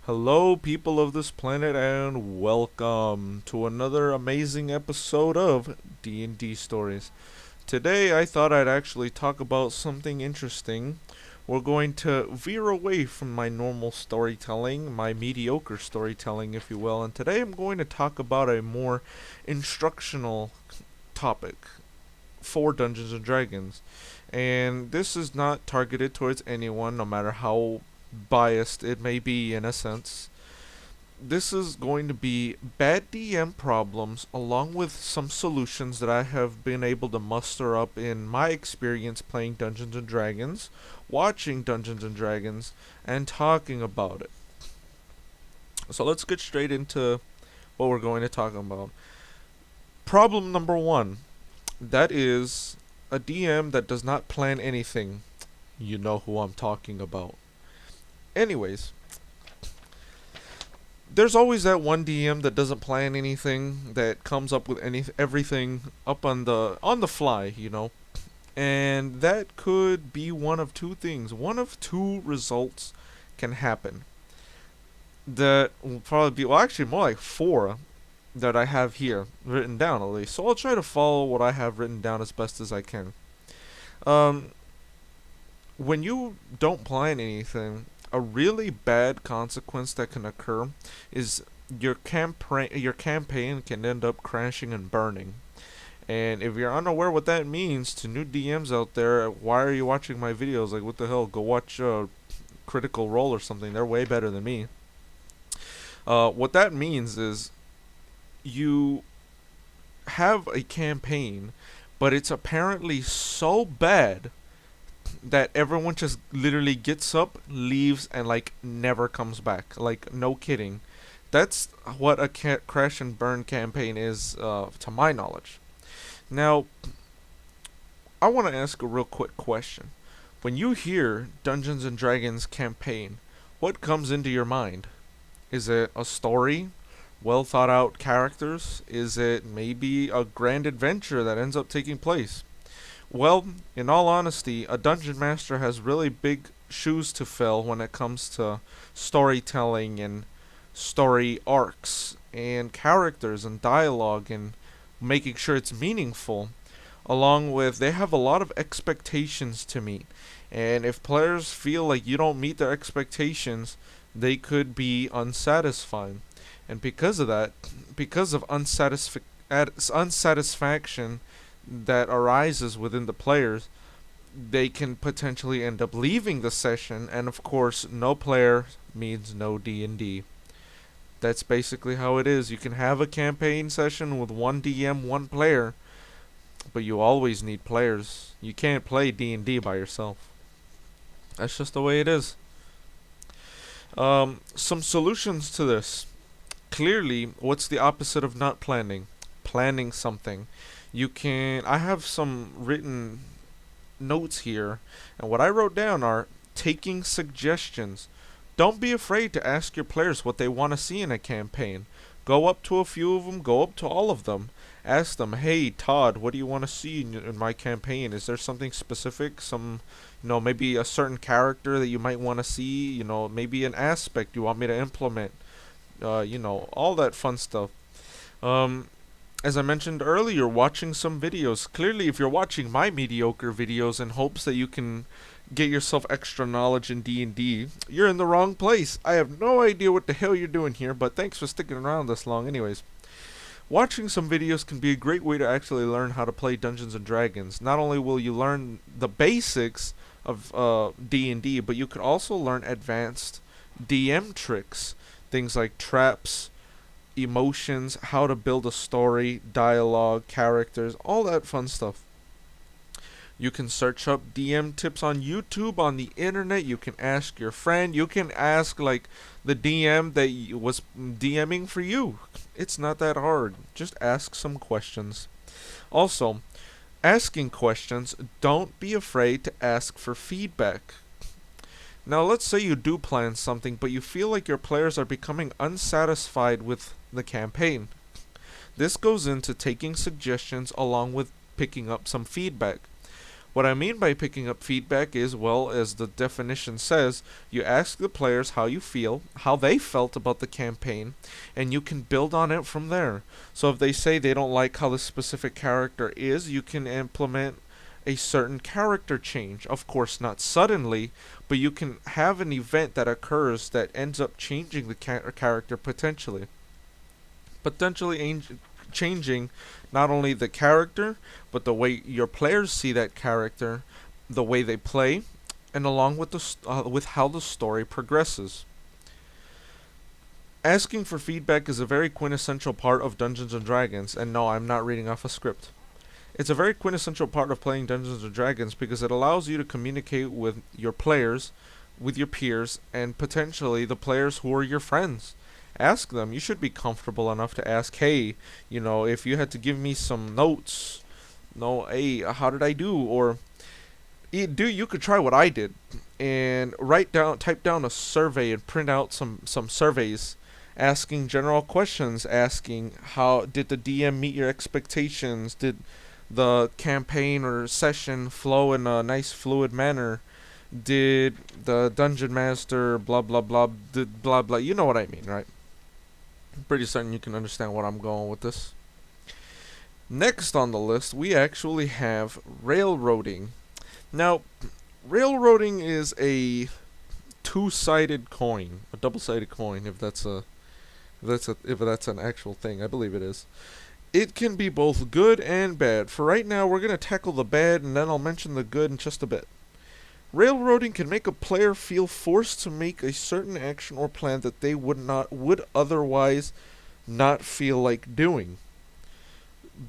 Hello, people of this planet, and welcome to another amazing episode of D&D Stories. Today, I thought I'd actually talk about something interesting. We're going to veer away from my normal storytelling, my mediocre storytelling, if you will, and today I'm going to talk about a more instructional topic for Dungeons and Dragons. And this is not targeted towards anyone, no matter how biased it may be in a sense. This is going to be bad DM problems along with some solutions that I have been able to muster up in my experience playing Dungeons and Dragons, watching Dungeons and Dragons, and talking about it. So let's get straight into what we're going to talk about. Problem number one, that is a DM that does not plan anything. You know who I'm talking about. Anyways, there's always that one DM that doesn't plan anything, that comes up with everything up on the fly. And that could be one of two things. One of two results can happen. That will probably be, well, actually more like four that I have here written down at least. So I'll try to follow what I have written down as best as I can. Um, when you don't plan anything, a really bad consequence that can occur is your campaign can end up crashing and burning. And if you're unaware what that means to new DMs out there, why are you watching my videos? Like, what the hell? Go watch Critical Role or something. They're way better than me. What that means is you have a campaign, but it's apparently so bad that everyone just literally gets up, leaves, and like never comes back. Like, no kidding. That's what a crash and burn campaign is, to my knowledge. Now, I want to ask a real quick question. When you hear Dungeons and Dragons campaign, what comes into your mind? Is it a story? Well thought out characters? Is it maybe a grand adventure that ends up taking place? Well, in all honesty, a dungeon master has really big shoes to fill when it comes to storytelling and story arcs and characters and dialogue and making sure it's meaningful. Along with, they have a lot of expectations to meet. And if players feel like you don't meet their expectations, they could be unsatisfied. And because of that, because of unsatisfaction that arises within the players, they can potentially end up leaving the session, and of course, no player means no D&D. That's basically how it is. You can have a campaign session with one DM, one player, but you always need players. You can't play D&D by yourself. That's just the way it is. Some solutions to this. Clearly, what's the opposite of not planning? Planning something. I have some written notes here, and what I wrote down are taking suggestions. Don't be afraid to ask your players what they want to see in a campaign. Go up to a few of them, go up to all of them. Ask them, hey, Todd, what do you want to see in my campaign? Is there something specific? Maybe a certain character that you might want to see? Maybe an aspect you want me to implement? All that fun stuff. As I mentioned earlier, watching some videos. Clearly, if you're watching my mediocre videos in hopes that you can get yourself extra knowledge in D&D, you're in the wrong place. I have no idea what the hell you're doing here, but thanks for sticking around this long anyways. Watching some videos can be a great way to actually learn how to play Dungeons and Dragons. Not only will you learn the basics of D&D, but you could also learn advanced DM tricks. Things like traps, emotions, how to build a story, dialogue, characters, all that fun stuff. You can search up DM tips on YouTube, on the internet. You can ask your friend. You can ask, like, the DM that was DMing for you. It's not that hard. Just ask some questions. Also, asking questions, don't be afraid to ask for feedback. Now, let's say you do plan something, but you feel like your players are becoming unsatisfied with the campaign. This goes into taking suggestions along with picking up some feedback. What I mean by picking up feedback is, well, as the definition says, you ask the players how you feel, how they felt about the campaign, and you can build on it from there. So if they say they don't like how the specific character is, you can implement a certain character change. Of course, not suddenly, but you can have an event that occurs that ends up changing the character potentially. Potentially changing not only the character, but the way your players see that character, the way they play, and along with with how the story progresses. Asking for feedback is a very quintessential part of Dungeons and Dragons, and no, I'm not reading off a script. It's a very quintessential part of playing Dungeons and Dragons because it allows you to communicate with your players, with your peers, and potentially the players who are your friends. Ask them. You should be comfortable enough to ask, hey, if you had to give me some notes, no, hey, how did I do? Or, you could try what I did and type down a survey and print out some surveys asking general questions, asking how did the DM meet your expectations? Did the campaign or session flow in a nice fluid manner? Did the dungeon master blah blah blah did blah blah? You know what I mean, right? I'm pretty certain you can understand what I'm going with this. Next on the list, we actually have railroading. Now, railroading is a two-sided coin, a double-sided coin, if that's an actual thing. I believe it is. It can be both good and bad. For right now, we're going to tackle the bad, and then I'll mention the good in just a bit. Railroading can make a player feel forced to make a certain action or plan that they would otherwise not feel like doing.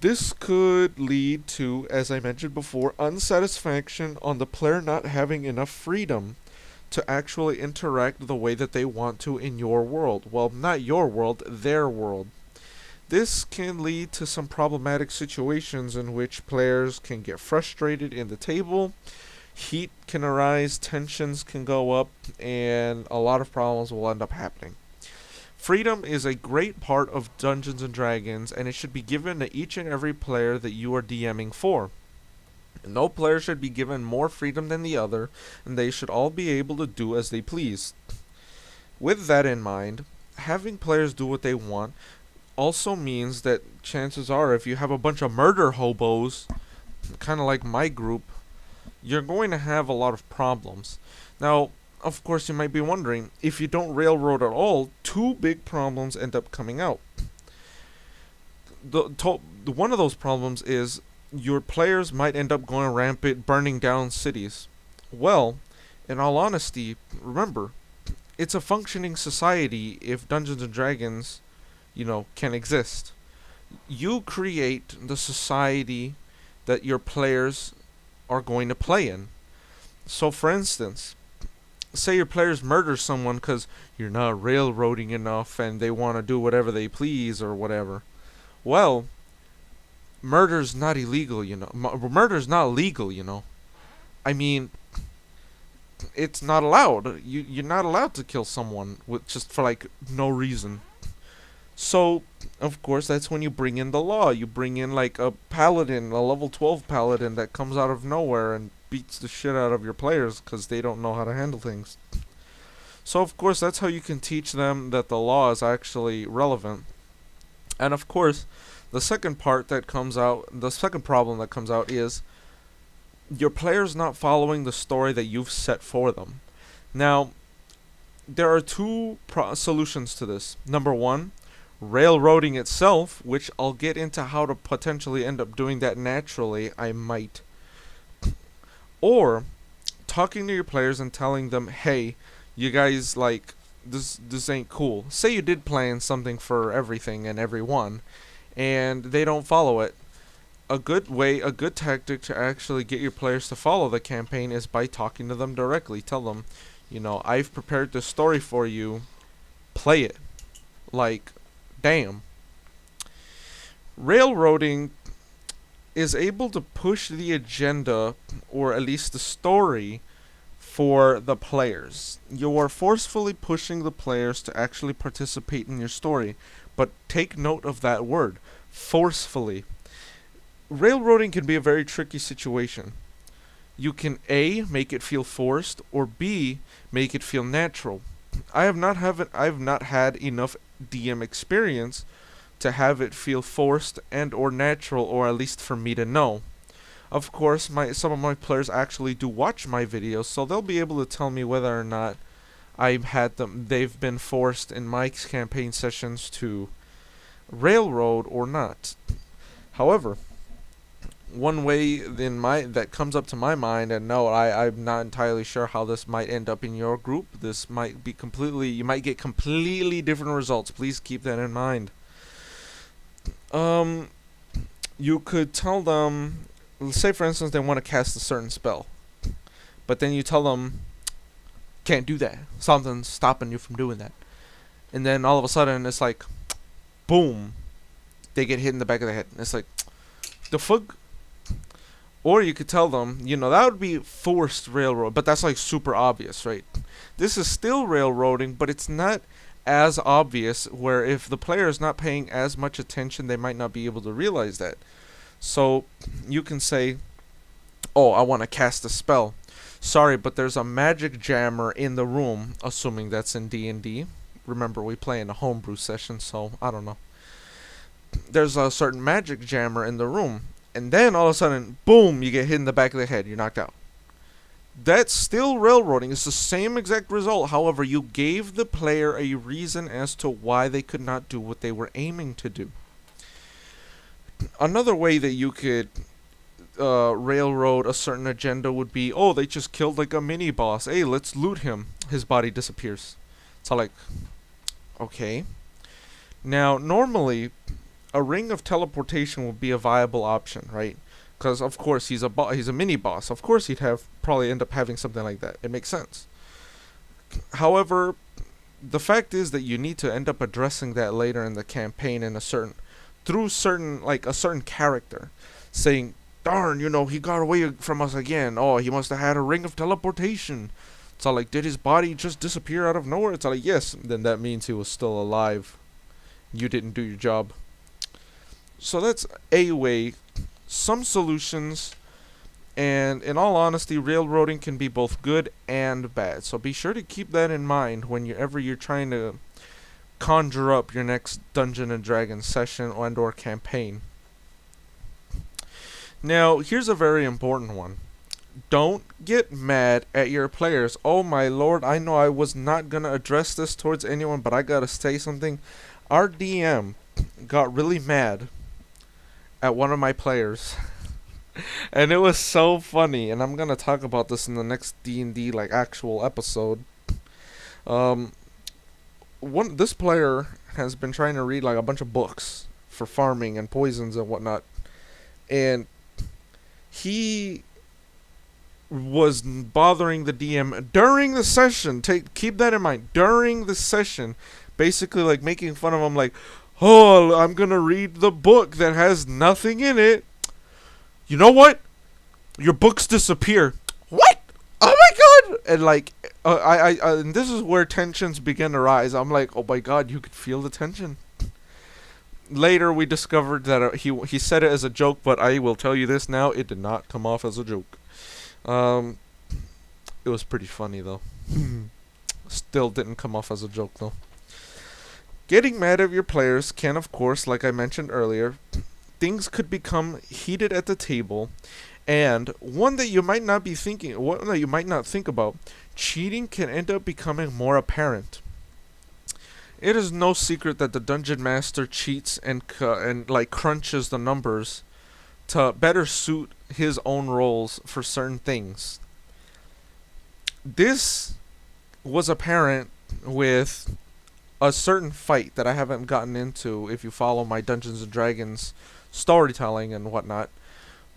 This could lead to, as I mentioned before, unsatisfaction on the player not having enough freedom to actually interact the way that they want to in your world. Well, not your world, their world. This can lead to some problematic situations in which players can get frustrated in the table, heat can arise, tensions can go up, and a lot of problems will end up happening. Freedom is a great part of Dungeons and Dragons, and it should be given to each and every player that you are DMing for. No player should be given more freedom than the other, and they should all be able to do as they please. With that in mind, having players do what they want also means that chances are, if you have a bunch of murder hobos, kind of like my group, you're going to have a lot of problems. Now, of course, you might be wondering, if you don't railroad at all, two big problems end up coming out. One of those problems is your players might end up going rampant, burning down cities. Well, in all honesty, remember, it's a functioning society if Dungeons and Dragons, can exist. You create the society that your players are going to play in. So, for instance, say your players murder someone because you're not railroading enough and they want to do whatever they please or whatever. Well, murder's not illegal, murder's not legal. I mean, it's not allowed. You're not allowed to kill someone just for no reason. So, of course, that's when you bring in the law. You bring in a paladin, a level 12 paladin that comes out of nowhere and beats the shit out of your players because they don't know how to handle things. So, of course, that's how you can teach them that the law is actually relevant. And, of course, the second problem that comes out is your players not following the story that you've set for them. Now, there are two solutions to this. Number one, railroading itself, which I'll get into how to potentially end up doing that naturally, I might. Or talking to your players and telling them, hey, you guys, this ain't cool. Say you did plan something for everything and everyone, and they don't follow it. A good tactic to actually get your players to follow the campaign is by talking to them directly. Tell them, I've prepared this story for you. Play it. Damn. Railroading is able to push the agenda, or at least the story, for the players. You are forcefully pushing the players to actually participate in your story. But take note of that word, forcefully. Railroading can be a very tricky situation. You can A, make it feel forced, or B, make it feel natural. I've not had enough DM experience to have it feel forced and or natural, or at least for me to know. Of course, some of my players actually do watch my videos, so they'll be able to tell me whether or not they've been forced in my campaign sessions to railroad or not. However, one way that comes up to my mind, and no, I'm not entirely sure how this might end up in your group. This might be you might get completely different results. Please keep that in mind. You could tell them, say for instance, they want to cast a certain spell, but then you tell them, can't do that. Something's stopping you from doing that. And then all of a sudden, it's like, boom, they get hit in the back of the head. It's like, the fuck? Or you could tell them, that would be forced railroad, but that's like super obvious, right? This is still railroading, but it's not as obvious, where if the player is not paying as much attention, they might not be able to realize that. So you can say, oh, I want to cast a spell. Sorry, but there's a magic jammer in the room, assuming that's in D&D. Remember, we play in a homebrew session, so I don't know. There's a certain magic jammer in the room, and then all of a sudden, boom, you get hit in the back of the head, you're knocked out. That's still railroading. It's the same exact result. However, you gave the player a reason as to why they could not do what they were aiming to do. Another way that you could railroad a certain agenda would be, oh, they just killed like a mini boss. Hey, let's loot him. His body disappears. So like, okay. Now, normally, a ring of teleportation would be a viable option, right? Because of course he's a mini boss. Of course he'd probably end up having something like that. It makes sense. However, the fact is that you need to end up addressing that later in the campaign through a certain character, saying, darn, he got away from us again. Oh, he must have had a ring of teleportation. It's all like, did his body just disappear out of nowhere? It's all like, yes. Then that means he was still alive. You didn't do your job. So that's a way. Some solutions, and in all honesty, railroading can be both good and bad. So be sure to keep that in mind whenever you're trying to conjure up your next Dungeons and Dragons session or campaign. Now, here's a very important one. Don't get mad at your players. Oh my lord, I know I was not going to address this towards anyone, but I gotta say something. Our DM got really mad at one of my players. And it was so funny, and I'm going to talk about this in the next D&D actual episode. This player has been trying to read a bunch of books for farming and poisons and whatnot. And he was bothering the DM during the session. Keep that in mind. During the session, basically making fun of him, oh, I'm gonna read the book that has nothing in it. You know what? Your books disappear. What? Oh my god! And and this is where tensions begin to rise. I'm like, oh my god, you could feel the tension. Later, we discovered that he said it as a joke, but I will tell you this now: it did not come off as a joke. It was pretty funny though. Still didn't come off as a joke though. Getting mad at your players can, of course, like I mentioned earlier, things could become heated at the table, and one that you might not think about, cheating can end up becoming more apparent. It is no secret that the dungeon master cheats and crunches the numbers to better suit his own roles for certain things. This was apparent with a certain fight that I haven't gotten into. If you follow my Dungeons and Dragons storytelling and whatnot,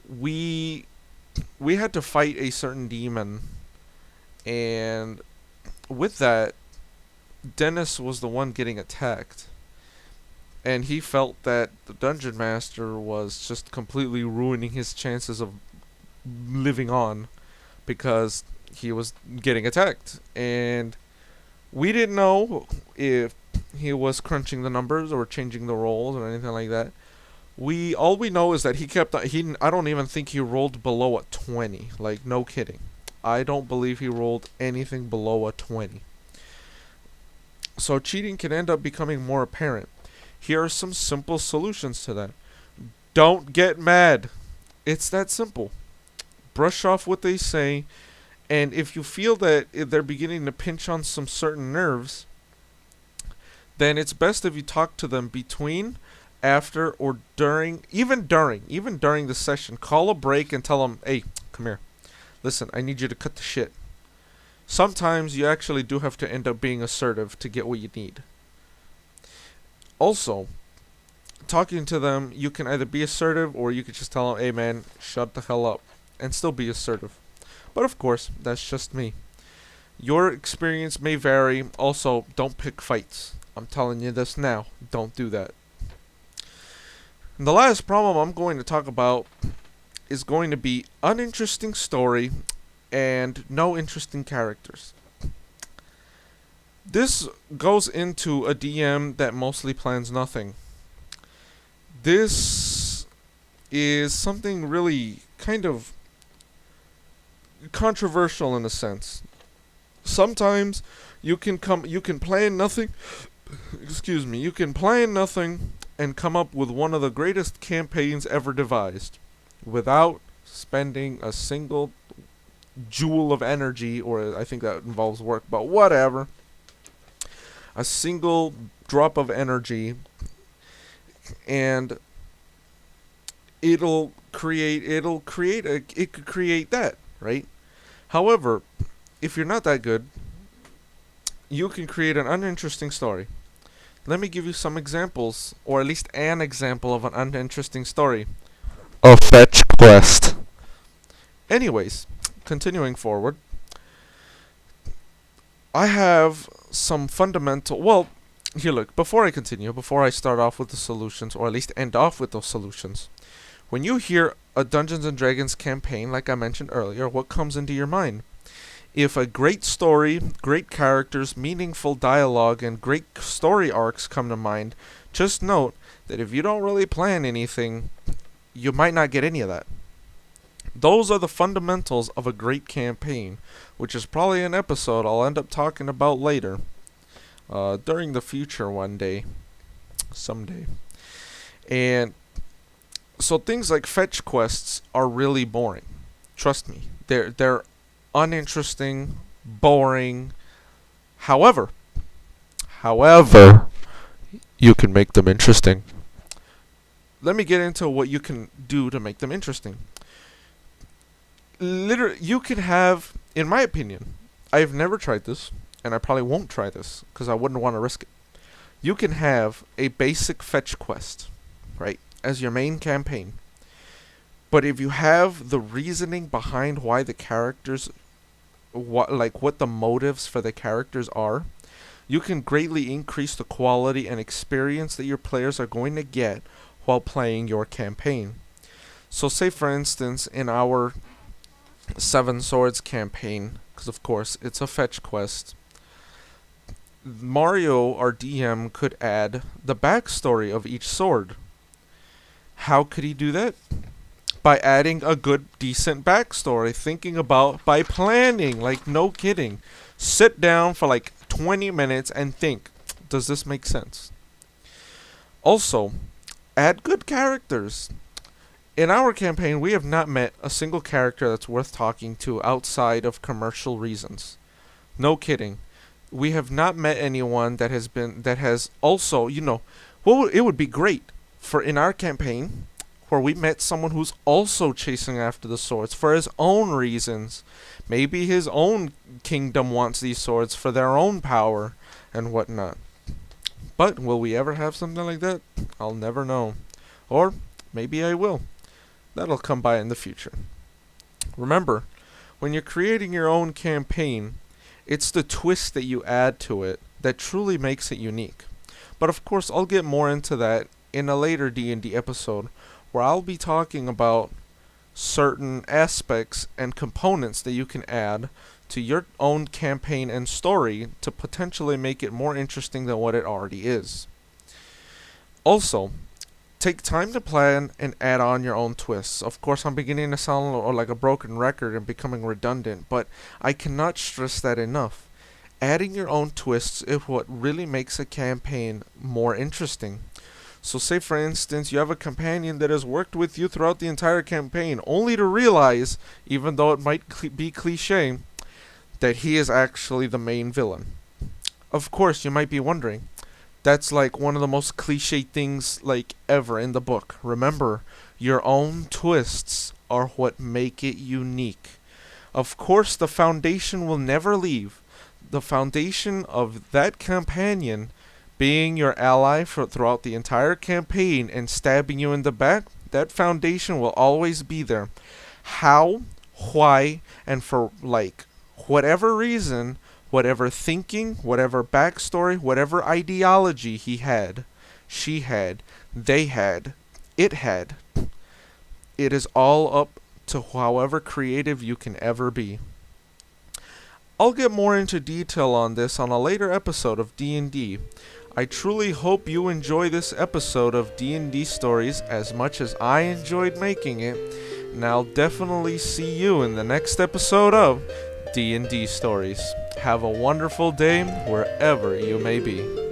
we had to fight a certain demon, and with that, Dennis was the one getting attacked, and he felt that the dungeon master was just completely ruining his chances of living on because he was getting attacked. And we didn't know if he was crunching the numbers or changing the rolls or anything like that. We all we know is that he kept he I don't even think he rolled below a 20. Like no kidding. I don't believe he rolled anything below a 20. So cheating can end up becoming more apparent. Here are some simple solutions to that. Don't get mad. It's that simple. Brush off what they say, and if you feel that they're beginning to pinch on some certain nerves, then it's best if you talk to them between, after, or even during the session. Call a break and tell them, hey, come here. Listen, I need you to cut the shit. Sometimes you actually do have to end up being assertive to get what you need. Also, talking to them, you can either be assertive or you could just tell them, hey man, shut the hell up, and still be assertive. But of course, that's just me. Your experience may vary. Also, don't pick fights. I'm telling you this now. Don't do that. And the last problem I'm going to talk about is going to be uninteresting story and no interesting characters. This goes into a DM that mostly plans nothing. This is something really kind of controversial in a sense. Sometimes you can plan nothing. Excuse me. You can plan nothing and come up with one of the greatest campaigns ever devised without spending a single joule of energy, or I think that involves work, but whatever. A single drop of energy, and it could create that, right? However, if you're not that good, you can create an uninteresting story. Let me give you some examples, or at least an example of an uninteresting story. A fetch quest. Anyways, continuing forward, I have some fundamental. Well, here, look. Before I start off with the solutions, or at least end off with those solutions, when you hear a Dungeons and Dragons campaign, like I mentioned earlier, what comes into your mind? If a great story, great characters, meaningful dialogue, and great story arcs come to mind, just note that if you don't really plan anything, you might not get any of that. Those are the fundamentals of a great campaign, which is probably an episode I'll end up talking about later, during the future one day, someday. And so things like fetch quests are really boring. Trust me, they're uninteresting, boring. However, you can make them interesting. Let me get into what you can do to make them interesting. Literally, you can have, in my opinion, I've never tried this, and I probably won't try this, because I wouldn't want to risk it. You can have a basic fetch quest, right, as your main campaign. But if you have the reasoning behind why the characters, what the motives for the characters are, you can greatly increase the quality and experience that your players are going to get while playing your campaign. So say for instance, in our Seven Swords campaign, because of course it's a fetch quest, Mario, our DM, could add the backstory of each sword. How could he do that? By adding a good, decent backstory, by planning, like no kidding. Sit down for like 20 minutes and think, does this make sense? Also, add good characters. In our campaign, we have not met a single character that's worth talking to outside of commercial reasons. No kidding. We have not met anyone that has also, it would be great for in our campaign where we met someone who's also chasing after the swords for his own reasons. Maybe his own kingdom wants these swords for their own power and whatnot. But will we ever have something like that? I'll never know. Or maybe I will. That'll come by in the future. Remember, when you're creating your own campaign, it's the twist that you add to it that truly makes it unique. But of course, I'll get more into that in a later D&D episode, where I'll be talking about certain aspects and components that you can add to your own campaign and story to potentially make it more interesting than what it already is. Also, Take time to plan and add on your own twists. Of course, I'm beginning to sound like a broken record and becoming redundant, but I cannot stress that enough. Adding your own twists is what really makes a campaign more interesting. So say for instance you have a companion that has worked with you throughout the entire campaign, only to realize, even though it might be cliche, that he is actually the main villain. Of course, you might be wondering, that's like one of the most cliche things like ever in the book. Remember, your own twists are what make it unique. Of course, the foundation will never leave. The foundation of that companion being your ally throughout the entire campaign and stabbing you in the back, that foundation will always be there. How, why, and for like whatever reason, whatever thinking, whatever backstory, whatever ideology he had, she had, they had, it had, it is all up to however creative you can ever be. I'll get more into detail on this on a later episode of D&D. I truly hope you enjoy this episode of D&D Stories as much as I enjoyed making it, and I'll definitely see you in the next episode of D&D Stories. Have a wonderful day wherever you may be.